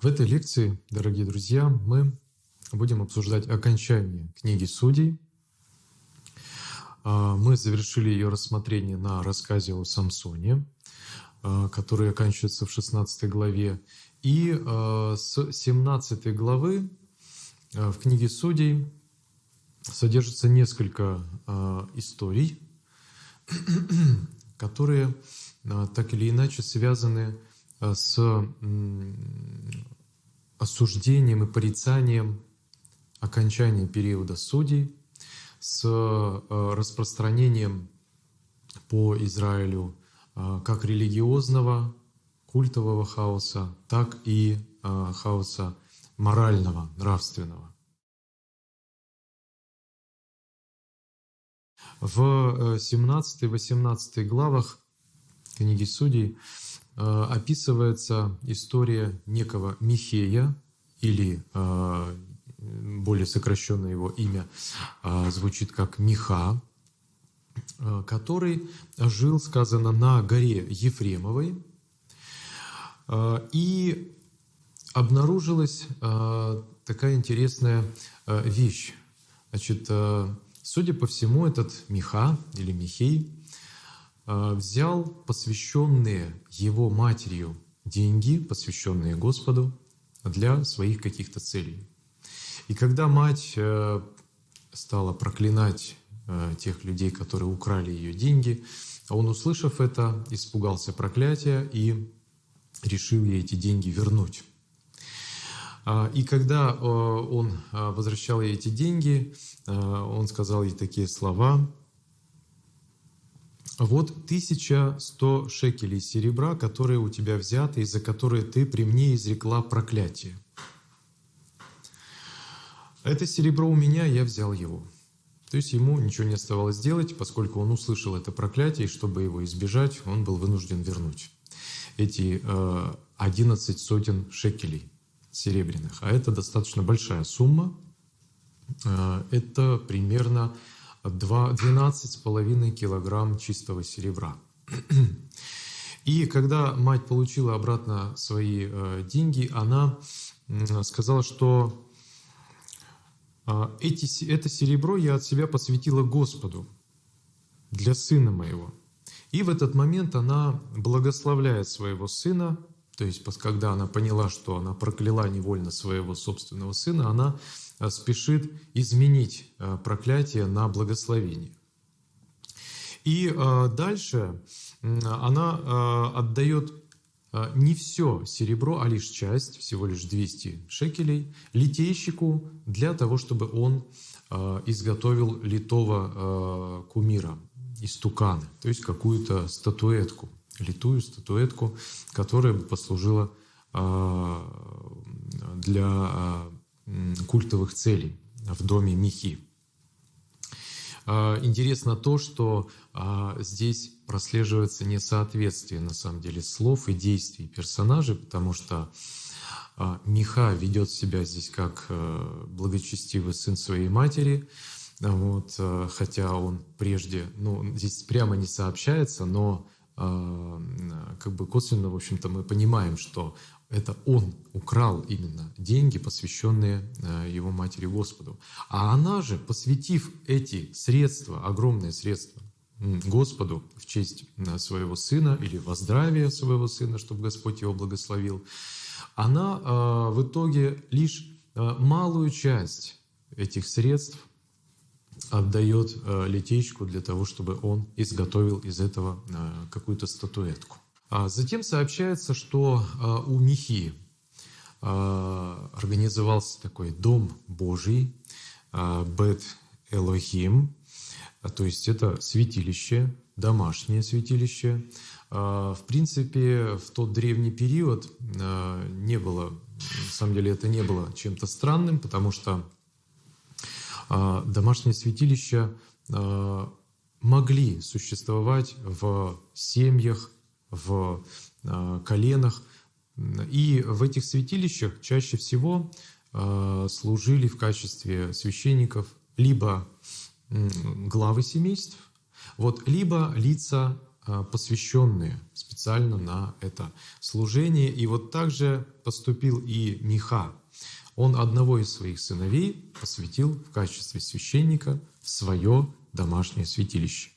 В этой лекции, дорогие друзья, мы будем обсуждать окончание книги Судей. Мы завершили ее рассмотрение на рассказе о Самсоне, который оканчивается в 16 главе. И с 17 главы в книге Судей содержится несколько историй, которые так или иначе связаны с осуждением и порицанием окончания периода судей, с распространением по Израилю как религиозного, культового хаоса, так и хаоса морального, нравственного. В 17-18 главах книги Судей описывается история некого Михея, или более сокращенное его имя звучит как Миха, который жил, сказано, на горе Ефремовой. И обнаружилась такая интересная вещь. Значит, судя по всему, этот Миха или Михей взял посвященные его матерью деньги, посвященные Господу, для своих каких-то целей. И когда мать стала проклинать тех людей, которые украли ее деньги, он, услышав это, испугался проклятия и решил ей эти деньги вернуть. И когда он возвращал ей эти деньги, он сказал ей такие слова: «Вот 1100 шекелей серебра, которые у тебя взяты, и за которые ты при мне изрекла проклятие. Это серебро у меня, я взял его». То есть ему ничего не оставалось делать, поскольку он услышал это проклятие, и чтобы его избежать, он был вынужден вернуть эти 11 сотен шекелей серебряных. А это достаточно большая сумма. Это примерно 12,5 килограмм чистого серебра. И когда мать получила обратно свои деньги, она сказала, что это серебро я от себя посвятила Господу для сына моего. И в этот момент она благословляет своего сына, то есть когда она поняла, что она прокляла невольно своего собственного сына, она спешит изменить проклятие на благословение. И дальше она отдает не все серебро, а лишь часть, всего лишь 200 шекелей, литейщику для того, чтобы он изготовил литого кумира, истукана, то есть какую-то статуэтку, литую статуэтку, которая бы послужила для культовых целей в доме Михи. Интересно то, что здесь прослеживается несоответствие на самом деле слов и действий персонажей, потому что Миха ведет себя здесь как благочестивый сын своей матери, вот, хотя он прежде, здесь прямо не сообщается, но как бы косвенно, в общем-то, мы понимаем, что это он украл именно деньги, посвященные его матери Господу. А она же, посвятив эти средства, огромные средства Господу в честь своего сына или во здравие своего сына, чтобы Господь его благословил, она в итоге лишь малую часть этих средств отдает литейщику для того, чтобы он изготовил из этого какую-то статуэтку. Затем сообщается, что у Михи организовался такой дом Божий, Бет Элохим, то есть это святилище, домашнее святилище. В принципе, в тот древний период не было, на самом деле это не было чем-то странным, потому что домашние святилища могли существовать в семьях, в коленах. И в этих святилищах чаще всего служили в качестве священников либо главы семейств, либо лица посвященные специально на это служение. И вот так же поступил и Миха. Он одного из своих сыновей посвятил в качестве священника в свое домашнее святилище.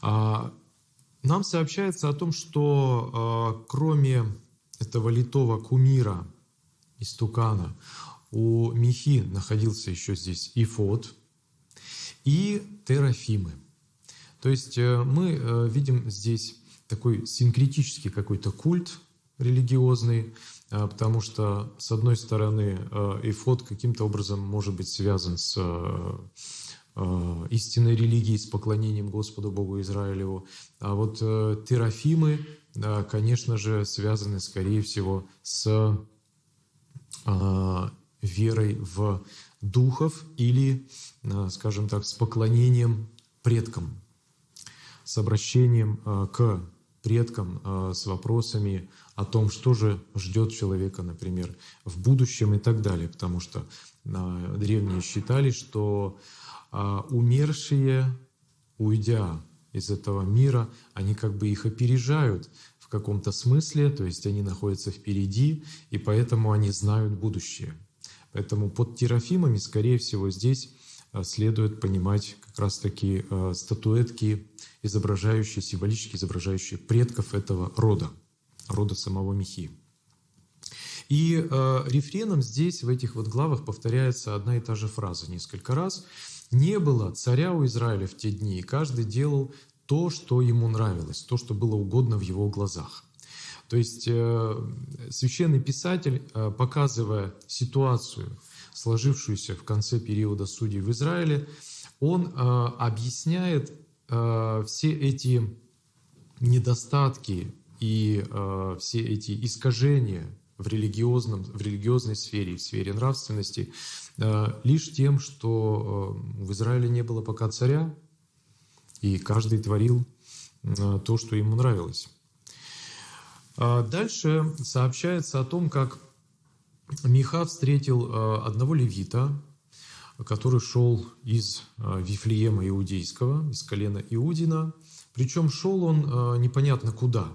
Нам сообщается о том, что кроме этого литого кумира, истукана, у Михи находился еще здесь эфод и терафимы. То есть мы видим здесь такой синкретический какой-то культ религиозный, потому что, с одной стороны, эфод каким-то образом может быть связан с истинной религией, с поклонением Господу Богу Израилеву. А вот терафимы, конечно же, связаны, скорее всего, с верой в духов или, скажем так, с поклонением предкам, с обращением к предкам с вопросами о том, что же ждет человека, например, в будущем и так далее. Потому что древние считали, что умершие, уйдя из этого мира, они как бы их опережают в каком-то смысле, то есть они находятся впереди, и поэтому они знают будущее. Поэтому под терафимами, скорее всего, здесь следует понимать как раз-таки статуэтки, изображающие, символически изображающие предков этого рода самого Михи. И рефреном здесь, в этих вот главах, повторяется одна и та же фраза несколько раз. «Не было царя у Израиля в те дни, и каждый делал то, что ему нравилось, то, что было угодно в его глазах». То есть священный писатель, показывая ситуацию, сложившуюся в конце периода судей в Израиле, он объясняет все эти недостатки и все эти искажения в религиозной сфере, в сфере нравственности, лишь тем, что в Израиле не было пока царя, и каждый творил то, что ему нравилось. Дальше сообщается о том, как Миха встретил одного левита, который шел из Вифлеема Иудейского, из колена Иудина. Причем шел он непонятно куда.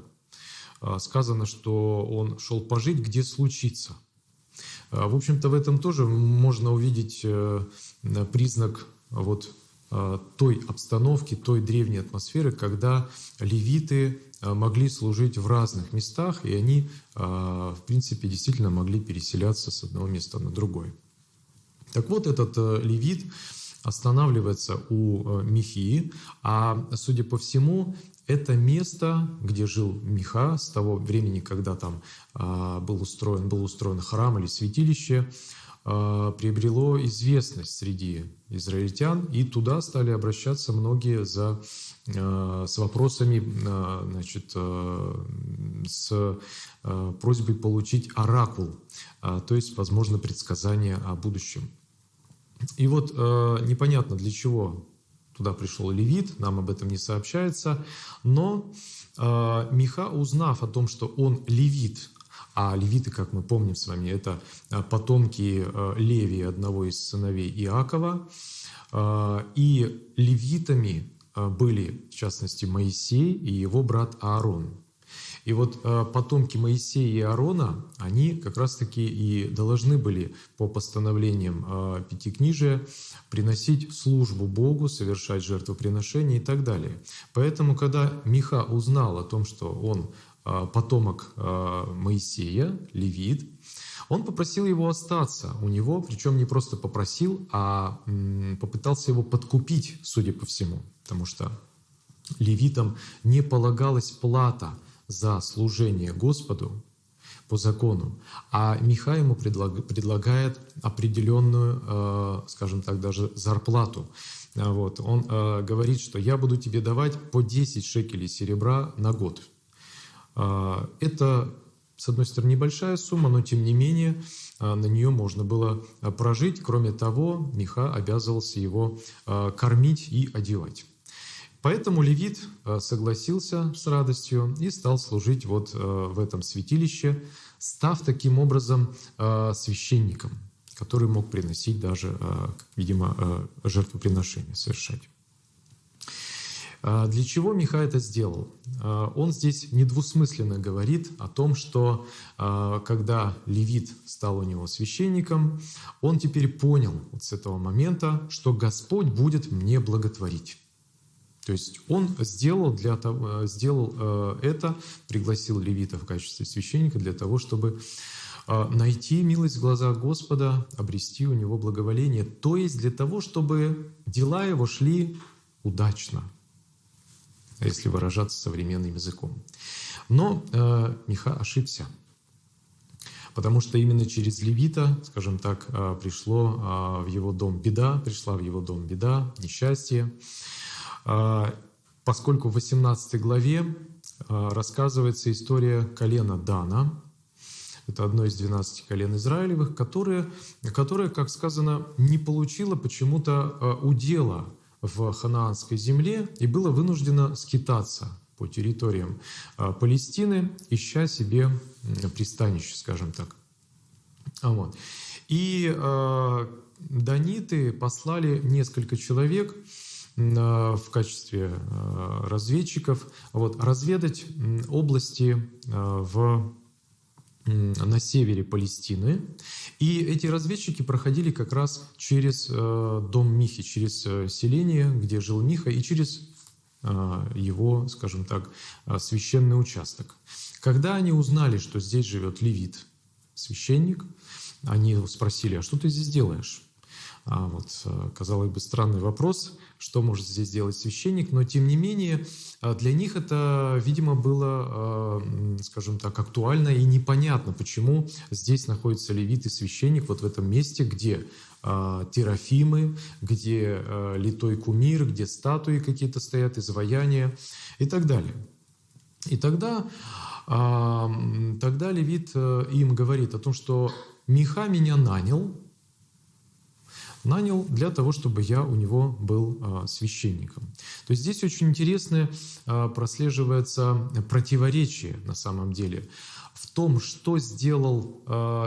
Сказано, что он шел пожить, где случится. В общем-то, в этом тоже можно увидеть признак вот той обстановки, той древней атмосферы, когда левиты могли служить в разных местах, и они, в принципе, действительно могли переселяться с одного места на другое. Так вот, этот левит останавливается у Михии, а, судя по всему, это место, где жил Миха с того времени, когда там был устроен храм или святилище, приобрело известность среди израильтян, и туда стали обращаться многие с вопросами, значит, с просьбой получить оракул, то есть, возможно, предсказание о будущем. И вот непонятно, для чего туда пришел левит, нам об этом не сообщается, но Миха, узнав о том, что он левит, а левиты, как мы помним с вами, это потомки Левии, одного из сыновей Иакова, и левитами были, в частности, Моисей и его брат Аарон. И вот потомки Моисея и Аарона, они как раз-таки и должны были по постановлениям Пятикнижия приносить службу Богу, совершать жертвоприношения и так далее. Поэтому, когда Миха узнал о том, что он потомок Моисея, левит, он попросил его остаться у него, причем не просто попросил, а попытался его подкупить, судя по всему, потому что левитам не полагалась плата за служение Господу по закону, а Миха ему предлагает определенную, скажем так, даже зарплату. Вот. Он говорит, что я буду тебе давать по 10 шекелей серебра на год. Это, с одной стороны, небольшая сумма, но тем не менее на нее можно было прожить. Кроме того, Миха обязывался его кормить и одевать. Поэтому левит согласился с радостью и стал служить вот в этом святилище, став таким образом священником, который мог приносить даже, видимо, жертвоприношения совершать. Для чего Миха это сделал? Он здесь недвусмысленно говорит о том, что когда левит стал у него священником, он теперь понял вот с этого момента, что Господь будет мне благотворить. То есть он сделал это, пригласил левита в качестве священника для того, чтобы найти милость в глазах Господа, обрести у него благоволение, то есть для того, чтобы дела его шли удачно, если выражаться современным языком. Но Миха ошибся, потому что именно через левита, скажем так, пришла в его дом беда, несчастье, поскольку в 18 главе рассказывается история колена Дана. Это одно из 12 колен Израилевых, которое, как сказано, не получило почему-то удела в ханаанской земле и было вынуждено скитаться по территориям Палестины, ища себе пристанище, скажем так. Вот. И даниты послали несколько человек в качестве разведчиков разведать области на севере Палестины. И эти разведчики проходили как раз через дом Михи, через селение, где жил Миха, и через его, скажем так, священный участок. Когда они узнали, что здесь живет левит, священник, они спросили: а что ты здесь делаешь? Казалось бы, странный вопрос, что может здесь делать священник, но тем не менее для них это, видимо, было, скажем так, актуально и непонятно, почему здесь находится левит и священник вот в этом месте, где терафимы, где литой кумир, где статуи какие-то стоят, изваяния и так далее. И тогда левит им говорит о том, что Миха меня нанял для того, чтобы я у него был священником. То есть здесь очень интересное прослеживается противоречие на самом деле в том, что сделал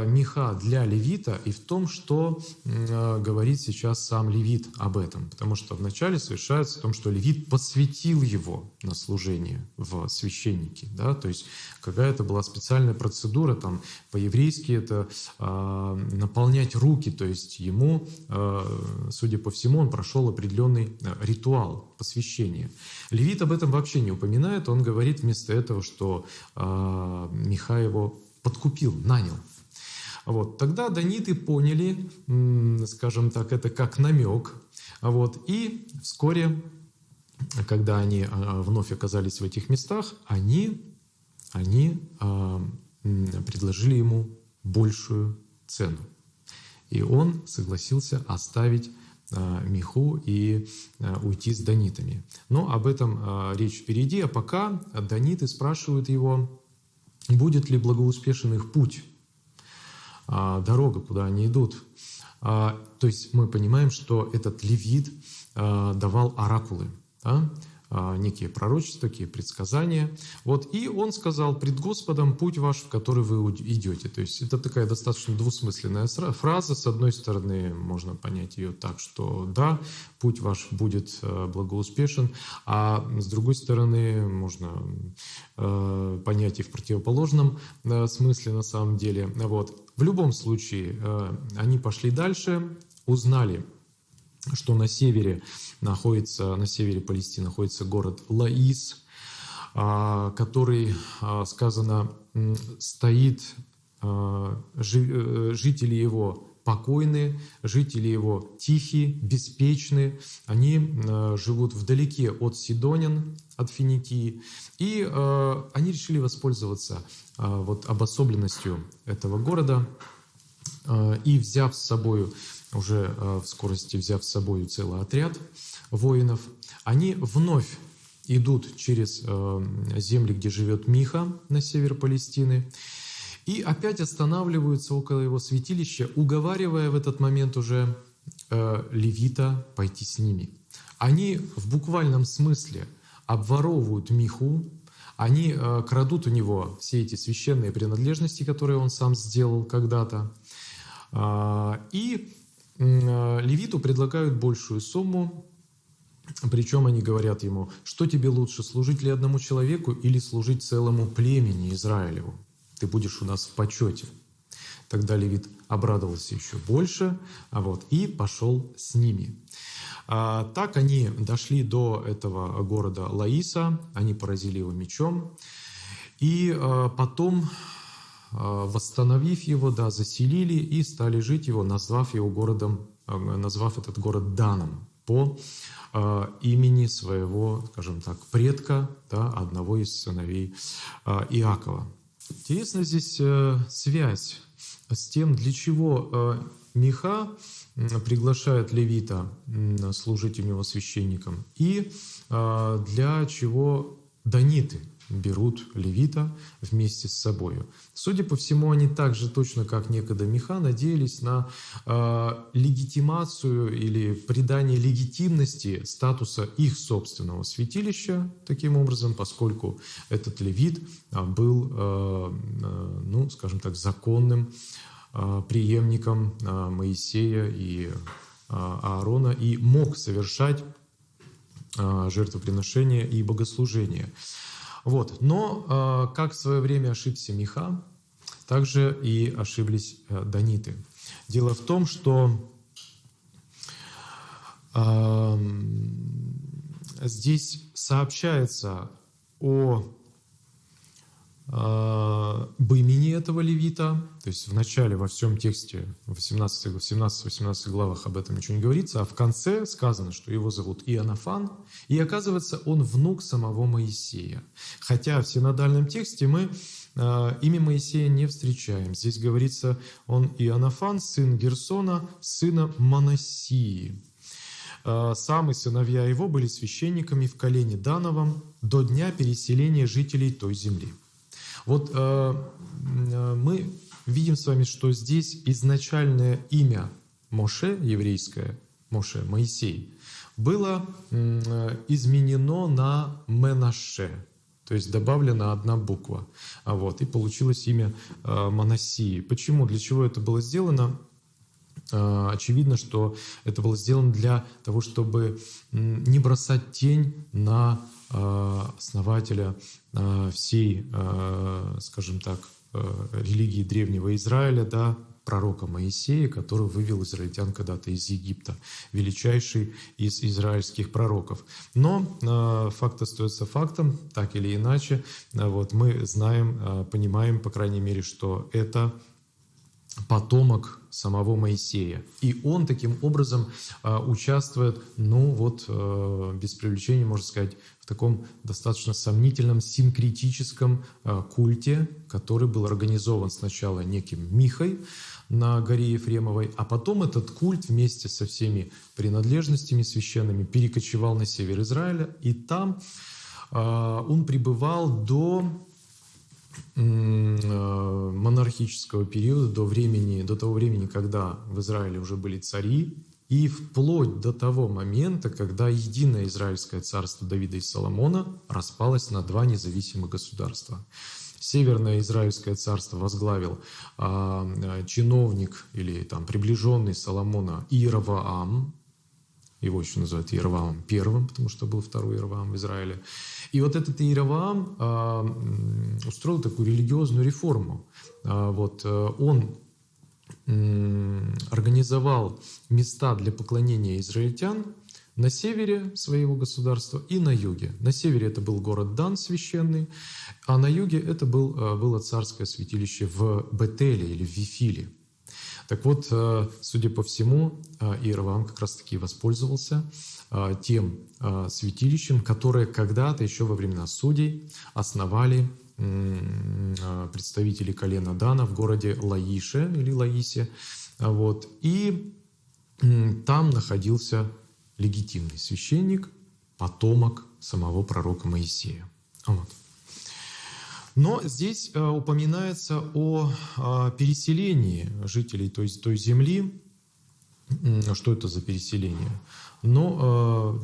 Миха для левита, и в том, что говорит сейчас сам левит об этом. Потому что вначале совершается в том, что левит посвятил его на служение в священники. Да? То есть какая-то была специальная процедура, там по-еврейски это наполнять руки, то есть ему, судя по всему, он прошел определенный ритуал посвящения. Левит об этом вообще не упоминает, он говорит вместо этого, что Миха его подкупил, нанял. Тогда даниты поняли, скажем так, это как намек. И вскоре, когда они вновь оказались в этих местах, они предложили ему большую цену. И он согласился оставить Миху и уйти с данитами. Но об этом речь впереди. А пока даниты спрашивают его, будет ли благоуспешен их путь, дорога, куда они идут. То есть мы понимаем, что этот левит давал оракулы, да? Некие пророчества, такие предсказания. И он сказал: «Пред Господом путь ваш, в который вы идете». То есть это такая достаточно двусмысленная фраза. С одной стороны, можно понять ее так, что да, путь ваш будет благоуспешен, а с другой стороны, можно понять и в противоположном смысле на самом деле. В любом случае, они пошли дальше, узнали, что на севере Палестины находится город Лаис, который, сказано, стоит, жители его покойны, жители его тихие, беспечны, они живут вдалеке от Сидонян, от Финикии, и они решили воспользоваться обособленностью этого города и, взяв с собой целый отряд воинов, они вновь идут через земли, где живет Миха на север Палестины, и опять останавливаются около его святилища, уговаривая в этот момент уже левита пойти с ними. Они в буквальном смысле обворовывают Миху, они крадут у него все эти священные принадлежности, которые он сам сделал когда-то, и левиту предлагают большую сумму, Причем они говорят ему: что тебе лучше, служить ли одному человеку или служить целому племени Израилеву? Ты будешь у нас в почете. Тогда левит обрадовался еще больше, и пошел с ними. Так они дошли до этого города Лаиса, они поразили его мечом, и потом, восстановив его, заселили и стали жить его, назвав этот город Даном по имени своего, скажем так, предка, одного из сыновей Иакова. Интересна здесь связь с тем, для чего Миха приглашает левита служить у него священником, и для чего даниты берут левита вместе с собой. Судя по всему, они также точно, как некогда Миха, надеялись на легитимацию или придание легитимности статуса их собственного святилища, таким образом, поскольку этот левит был, скажем так, законным преемником Моисея и Аарона и мог совершать жертвоприношения и богослужения. Но как в свое время ошибся Миха, также и ошиблись даниты. Дело в том, что здесь сообщается об имени этого левита, то есть в начале во всем тексте, в 17-18 главах об этом ничего не говорится, а в конце сказано, что его зовут Иоаннафан, и оказывается, он внук самого Моисея. Хотя в синодальном тексте мы имя Моисея не встречаем. Здесь говорится, он Иоаннафан, сын Герсона, сына Манассии. Сам и сыновья его были священниками в колене Дановом до дня переселения жителей той земли. Мы видим с вами, что здесь изначальное имя Моше, еврейское, Моше, Моисей, было изменено на Менаше, то есть добавлена одна буква, и получилось имя Манассии. Почему? Для чего это было сделано? Очевидно, что это было сделано для того, чтобы не бросать тень на основателя всей, скажем так, религии древнего Израиля, пророка Моисея, который вывел израильтян когда-то из Египта, величайший из израильских пророков. Но факт остается фактом, так или иначе. Мы знаем, понимаем, по крайней мере, что это потомок самого Моисея. И он таким образом участвует, без привлечения, можно сказать, в таком достаточно сомнительном синкретическом культе, который был организован сначала неким Михой на горе Ефремовой, а потом этот культ вместе со всеми принадлежностями священными перекочевал на север Израиля, и там он пребывал до монархического периода, до того времени, когда в Израиле уже были цари, и вплоть до того момента, когда единое Израильское царство Давида и Соломона распалось на два независимых государства. Северное Израильское царство возглавил чиновник или приближенный Соломона Иеровоам. Его еще называют Иеровоамом I, потому что был второй Иеровоам в Израиле. И этот Иеровоам устроил такую религиозную реформу. Он организовал места для поклонения израильтян на севере своего государства и на юге. На севере это был город Дан священный, а на юге это было царское святилище в Бетеле или в Вифиле. Так вот, судя по всему, Иеровоам как раз-таки воспользовался тем святилищем, которое когда-то, еще во времена судей, основали представители колена Дана в городе Лаише или Лаисе. И там находился легитимный священник, потомок самого пророка Моисея. Но здесь упоминается о переселении жителей той земли. Что это за переселение? Но,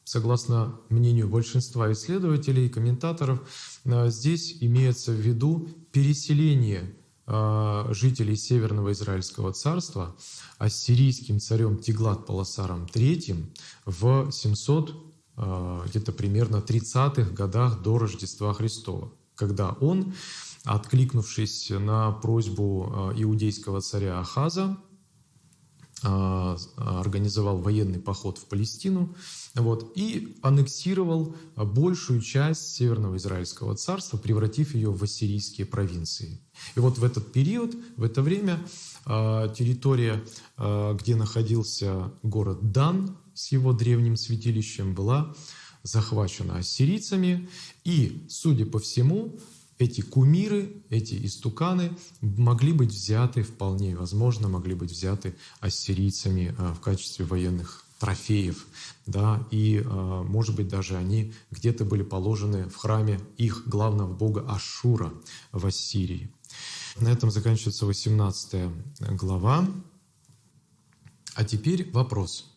согласно мнению большинства исследователей и комментаторов, здесь имеется в виду переселение жителей Северного Израильского царства ассирийским царем Тиглат-Пилесаром III в 700, где-то примерно 30-х годах до Рождества Христова, когда он, откликнувшись на просьбу иудейского царя Ахаза, организовал военный поход в Палестину и аннексировал большую часть Северного Израильского царства, превратив ее в ассирийские провинции. И вот в этот период, в это время территория, где находился город Дан с его древним святилищем, была захвачена ассирийцами. И, судя по всему, эти кумиры, эти истуканы могли быть взяты, вполне возможно, могли быть взяты ассирийцами в качестве военных трофеев. Да, и, может быть, даже они где-то были положены в храме их главного бога Ашура в Ассирии. На этом заканчивается 18 глава. А теперь вопрос.